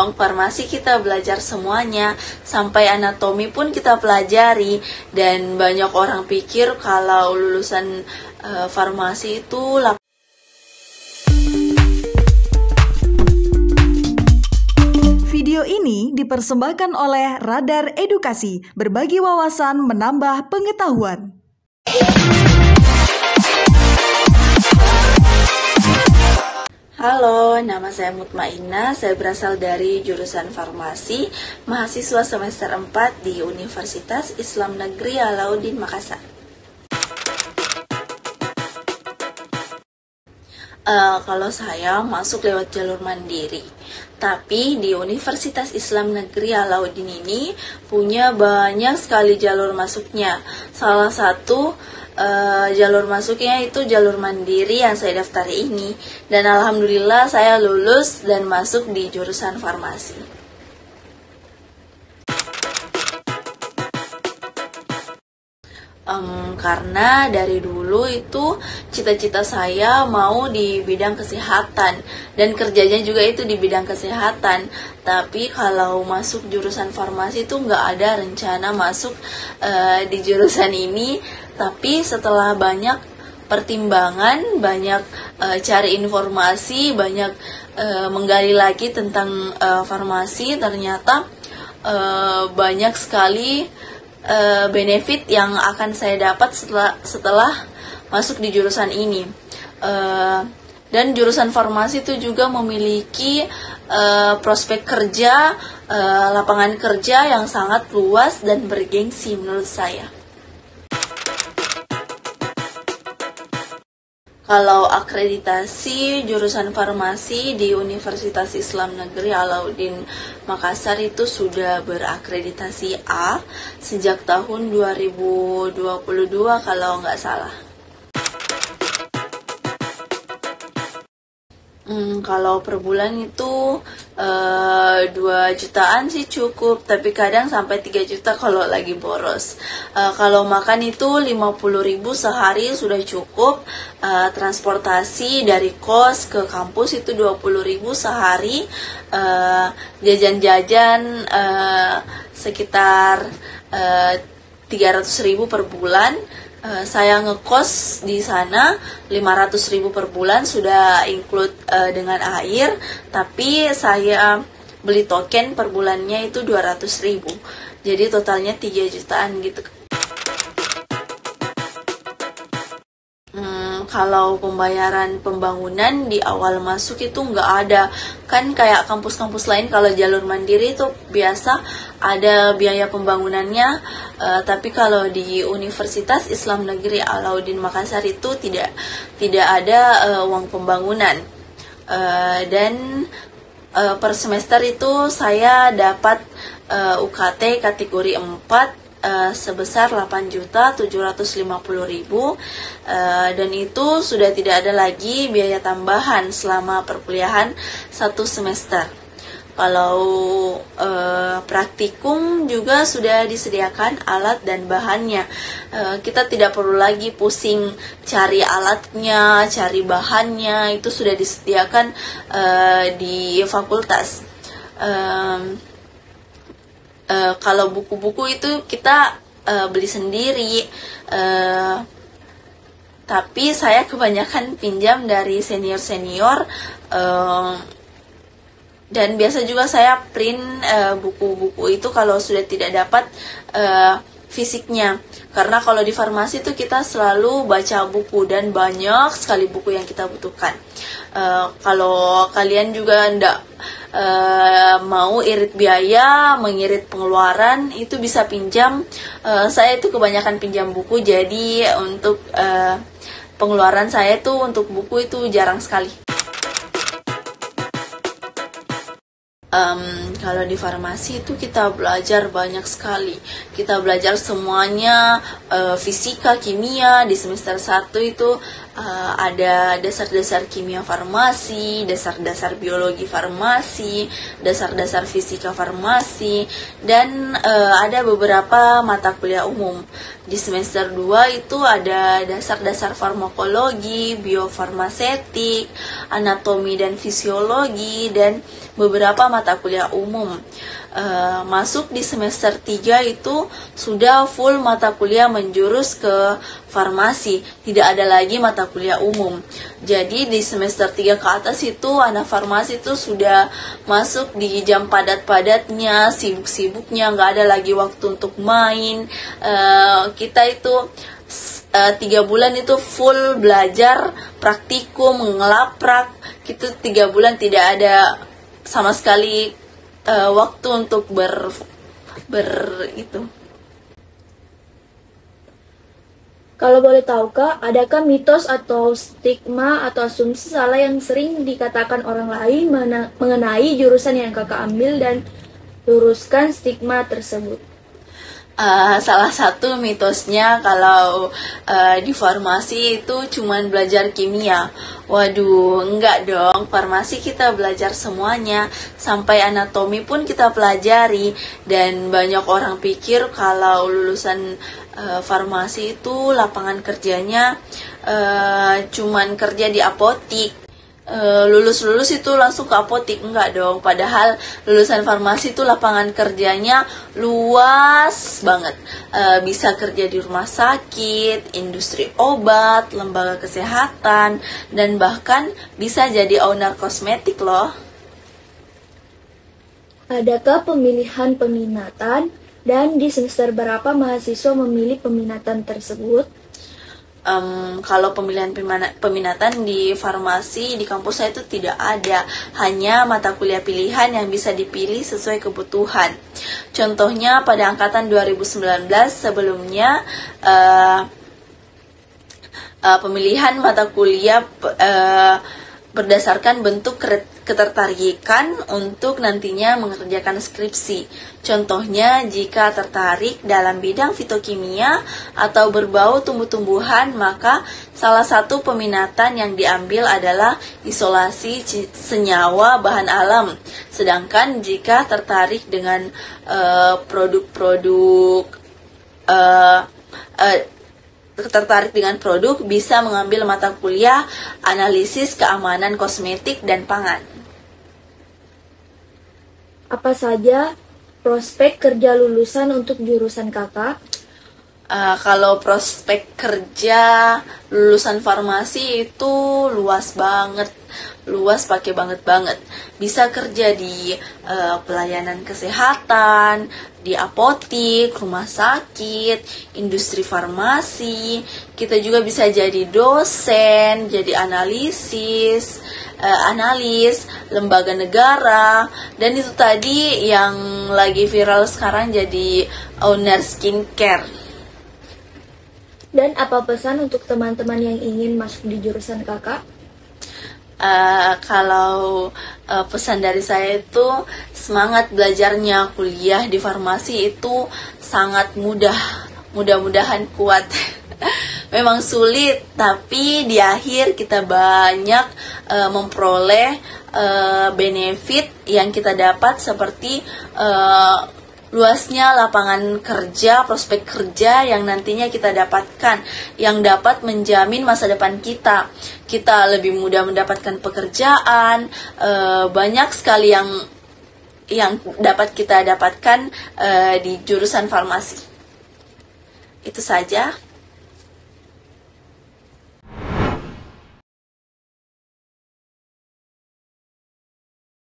Farmasi kita belajar semuanya, sampai anatomi pun kita pelajari. Dan banyak orang pikir kalau lulusan farmasi itu Video ini dipersembahkan oleh Radar Edukasi, berbagi wawasan menambah pengetahuan. Halo, nama saya Mutmainah, saya berasal dari jurusan farmasi, mahasiswa semester 4 di Universitas Islam Negeri Alauddin Makassar. Kalau saya masuk lewat jalur mandiri, tapi di Universitas Islam Negeri Alauddin ini punya banyak sekali jalur masuknya. Salah satu jalur masuknya itu jalur mandiri yang saya daftari ini, dan alhamdulillah saya lulus dan masuk di jurusan farmasi. Karena dari dulu itu cita-cita saya mau di bidang kesehatan dan kerjanya juga itu di bidang kesehatan. Tapi kalau masuk jurusan farmasi itu nggak ada rencana masuk di jurusan ini. Tapi setelah banyak pertimbangan, banyak cari informasi, banyak menggali lagi tentang farmasi, ternyata banyak sekali benefit yang akan saya dapat setelah masuk di jurusan ini. Dan jurusan farmasi itu juga memiliki prospek kerja, lapangan kerja yang sangat luas dan bergengsi menurut saya. Kalau akreditasi jurusan farmasi di Universitas Islam Negeri Alauddin Makassar itu sudah berakreditasi A sejak tahun 2022 kalau nggak salah. Kalau per bulan itu 2 jutaan sih cukup, tapi kadang sampai 3 juta kalau lagi boros. Kalau makan itu 50.000 sehari sudah cukup. Transportasi dari kos ke kampus itu 20.000 sehari. Jajan-jajan sekitar 300.000 per bulan. Saya ngekos di sana 500.000 per bulan, sudah include dengan air, tapi saya beli token per bulannya itu 200.000, jadi totalnya 3 jutaan gitu. Kalau pembayaran pembangunan di awal masuk itu nggak ada, kan kayak kampus-kampus lain kalau jalur mandiri itu biasa ada biaya pembangunannya, tapi kalau di Universitas Islam Negeri Alauddin Makassar itu tidak ada uang pembangunan. Dan per semester itu saya dapat UKT kategori 4 sebesar 8.750.000, dan itu sudah tidak ada lagi biaya tambahan selama perkuliahan 1 semester. Kalau praktikum juga sudah disediakan alat dan bahannya. Kita tidak perlu lagi pusing cari alatnya, cari bahannya, itu sudah disediakan di fakultas. Kalau buku-buku itu kita beli sendiri, tapi saya kebanyakan pinjam dari senior-senior, dan biasa juga saya print buku-buku itu kalau sudah tidak dapat fisiknya. Karena kalau di farmasi itu kita selalu baca buku dan banyak sekali buku yang kita butuhkan. Kalau kalian juga mau irit biaya, mengirit pengeluaran, itu bisa pinjam. Saya itu kebanyakan pinjam buku, jadi untuk pengeluaran saya itu untuk buku itu jarang sekali. Kalau di farmasi itu kita belajar banyak sekali. Kita belajar semuanya, fisika, kimia. Di semester 1 itu ada dasar-dasar kimia farmasi, dasar-dasar biologi farmasi, dasar-dasar fisika farmasi, dan ada beberapa mata kuliah umum. Di semester 2 itu ada dasar-dasar farmakologi, biofarmasetik, anatomi dan fisiologi, dan beberapa mata kuliah umum. Masuk di semester 3 itu sudah full mata kuliah menjurus ke farmasi, tidak ada lagi mata kuliah umum. Jadi di semester 3 ke atas itu anak farmasi itu sudah masuk di jam padat-padatnya, sibuk-sibuknya, nggak ada lagi waktu untuk main. Kita itu 3 bulan itu full belajar, praktikum, ngelaprak. Itu 3 bulan tidak ada sama sekali waktu untuk itu. Kalau boleh tahu Kak, adakah mitos atau stigma atau asumsi salah yang sering dikatakan orang lain mengenai jurusan yang Kakak ambil dan luruskan stigma tersebut? Salah satu mitosnya kalau di farmasi itu cuman belajar kimia. Waduh, enggak dong. Farmasi kita belajar semuanya, sampai anatomi pun kita pelajari. Dan banyak orang pikir kalau lulusan farmasi itu lapangan kerjanya cuman kerja di apotik. Lulus itu langsung ke apotik, enggak dong. Padahal lulusan farmasi itu lapangan kerjanya luas banget. Bisa kerja di rumah sakit, industri obat, lembaga kesehatan, dan bahkan bisa jadi owner kosmetik loh. Adakah pemilihan peminatan dan di semester berapa mahasiswa memilih peminatan tersebut? Kalau pemilihan peminatan di farmasi di kampus saya itu tidak ada, hanya mata kuliah pilihan yang bisa dipilih sesuai kebutuhan. Contohnya pada angkatan 2019 sebelumnya pemilihan mata kuliah berdasarkan bentuk ketertarikan untuk nantinya mengerjakan skripsi. Contohnya, jika tertarik dalam bidang fitokimia atau berbau tumbuh-tumbuhan, maka salah satu peminatan yang diambil adalah isolasi senyawa bahan alam. Sedangkan jika tertarik dengan tertarik dengan produk, bisa mengambil mata kuliah analisis keamanan kosmetik dan pangan. Apa saja prospek kerja lulusan untuk jurusan Kakak? Kalau prospek kerja lulusan farmasi itu luas banget, luas pakai banget. Bisa kerja di pelayanan kesehatan, di apotik, rumah sakit, industri farmasi. Kita juga bisa jadi dosen, jadi analis, lembaga negara, dan itu tadi yang lagi viral sekarang jadi owner skincare. Dan apa pesan untuk teman-teman yang ingin masuk di jurusan Kakak? Kalau pesan dari saya itu semangat belajarnya. Kuliah di farmasi itu sangat mudah-mudahan kuat. Memang sulit, tapi di akhir kita banyak memperoleh benefit yang kita dapat, seperti luasnya lapangan kerja, prospek kerja yang nantinya kita dapatkan, yang dapat menjamin masa depan kita. Kita lebih mudah mendapatkan pekerjaan, banyak sekali yang dapat kita dapatkan di jurusan farmasi. Itu saja.